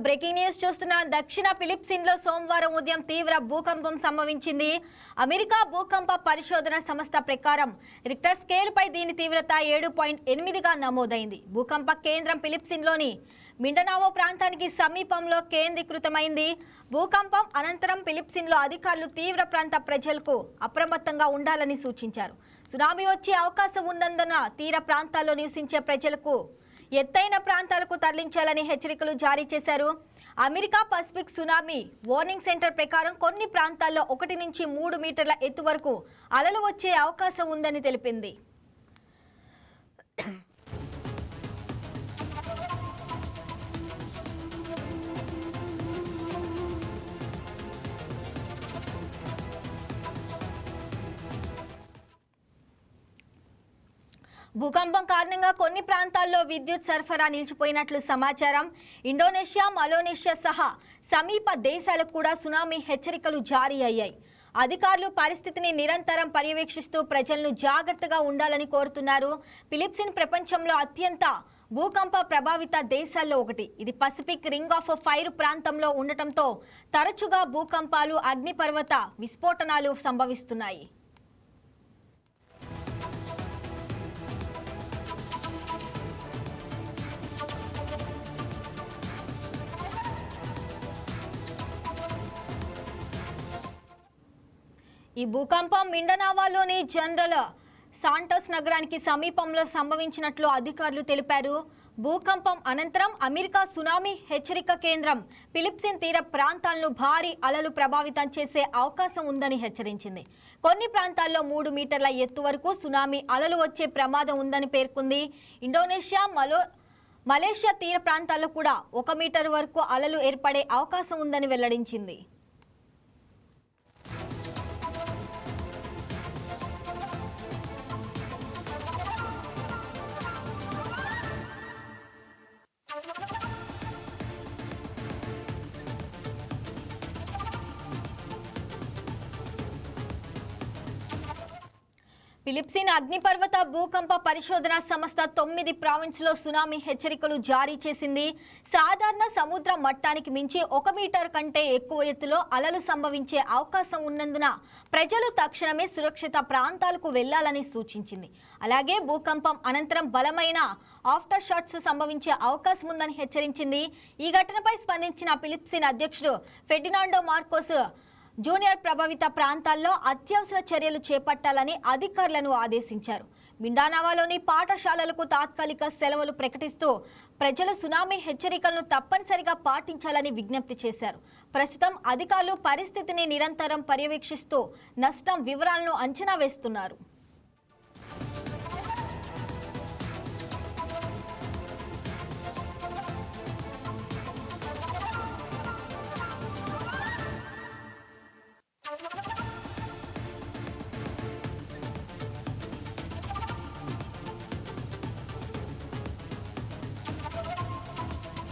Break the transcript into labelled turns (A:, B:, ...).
A: Breaking news చూస్తున్న దక్షిణ ఫిలిప్పీన్స్లో సోమవారం ఉదయం తీవ్ర భూకంపం సంభవించింది. అమెరికా భూకంప పరిశోధన సంస్థ ప్రకారం రిక్టర్ స్కేల్పై దీని తీవ్రత 7.8గా నమోదైంది. భూకంప కేంద్రం ఫిలిప్పీన్స్లోని మిండనావో ప్రాంతానికి సమీపంలో కేంద్రీకృతమైంది. భూకంపం అనంతరం ఫిలిప్పీన్స్లో అధికారులు తీవ్ర ప్రాంత ప్రజలకు అప్రమత్తంగా ఉండాలని సూచించారు. సునామీ వచ్చే అవకాశం ఉన్నందున తీర ప్రాంతాల్లో నివసించే ప్రజలకు ఎత్తైన ప్రాంతాలకు తరలించాలని హెచ్చరికలు జారీ చేశారు. America Pacific tsunami warning centre ప్రకారం కొన్ని ప్రాంతాల్లో 1 నుంచి 3 మీటర్ల ఎత్తు వరకు అలలు వచ్చే అవకాశం ఉందని తెలిపింది. భూకంపం కారణంగా కొన్ని ప్రాంతాల్లో విద్యుత్ సరఫరా నిలిచిపోయినట్లు సమాచారం. ఇండోనేషియా, మలేషియా సహా సమీప దేశాలకు కూడా సునామీ హెచ్చరికలు జారీ అయ్యాయి. అధికారులు పరిస్థితిని నిరంతరం పర్యవేక్షిస్తూ ప్రజలను జాగ్రత్తగా ఉండాలని కోరుతున్నారు. ఫిలిప్పీన్స్ ప్రపంచంలో అత్యంత భూకంప ప్రభావిత దేశాల్లో ఒకటి. ఇది పసిఫిక్ రింగ్ ఆఫ్ ఫైర్ ప్రాంతంలో ఉండటంతో తరచుగా భూకంపాలు, అగ్నిపర్వత విస్ఫోటనాలు సంభవిస్తున్నాయి. ఈ భూకంపం మిండనావాలోని జనరల్ సాంటోస్ నగరానికి సమీపంలో సంభవించినట్లు అధికారులు తెలిపారు. భూకంపం అనంతరం అమెరికా సునామీ హెచ్చరిక కేంద్రం ఫిలిప్పీన్స్ తీర ప్రాంతాలను భారీ అలలు ప్రభావితం చేసే అవకాశం ఉందని హెచ్చరించింది. కొన్ని ప్రాంతాల్లో 3 మీటర్ల ఎత్తు వరకు సునామీ అలలు వచ్చే ప్రమాదం ఉందని పేర్కొంది. ఇండోనేషియా, మలేషియా తీర ప్రాంతాల్లో కూడా 1 మీటర్ వరకు అలలు ఏర్పడే అవకాశం ఉందని వెల్లడించింది. ఫిలిప్పీన్స్ అగ్నిపర్వత భూకంప పరిశోధన సంస్థ 9 ప్రావిన్స్లో సునామీ హెచ్చరికలు జారీ చేసింది. సాధారణ సముద్ర మట్టానికి మించి 1 మీటర్ కంటే ఎక్కువ ఎత్తులో అలలు సంభవించే అవకాశం ఉన్నందున ప్రజలు తక్షణమే సురక్షిత ప్రాంతాలకు వెళ్లాలని సూచించింది. అలాగే భూకంపం అనంతరం బలమైన ఆఫ్టర్ షాట్స్ సంభవించే అవకాశం ఉందని హెచ్చరించింది. ఈ ఘటనపై స్పందించిన ఫిలిప్పీన్స్ అధ్యక్షుడు ఫెర్డినాండో మార్కోస్ జూనియర్ ప్రభావిత ప్రాంతాల్లో అత్యవసర చర్యలు చేపట్టాలని అధికారులను ఆదేశించారు. మిండానావాలోని పాఠశాలలకు తాత్కాలిక సెలవులు ప్రకటిస్తూ ప్రజలు సునామీ హెచ్చరికలను తప్పనిసరిగా పాటించాలని విజ్ఞప్తి చేశారు. ప్రస్తుతం అధికారులు పరిస్థితిని నిరంతరం పర్యవేక్షిస్తూ నష్టం వివరాలను అంచనా వేస్తున్నారు.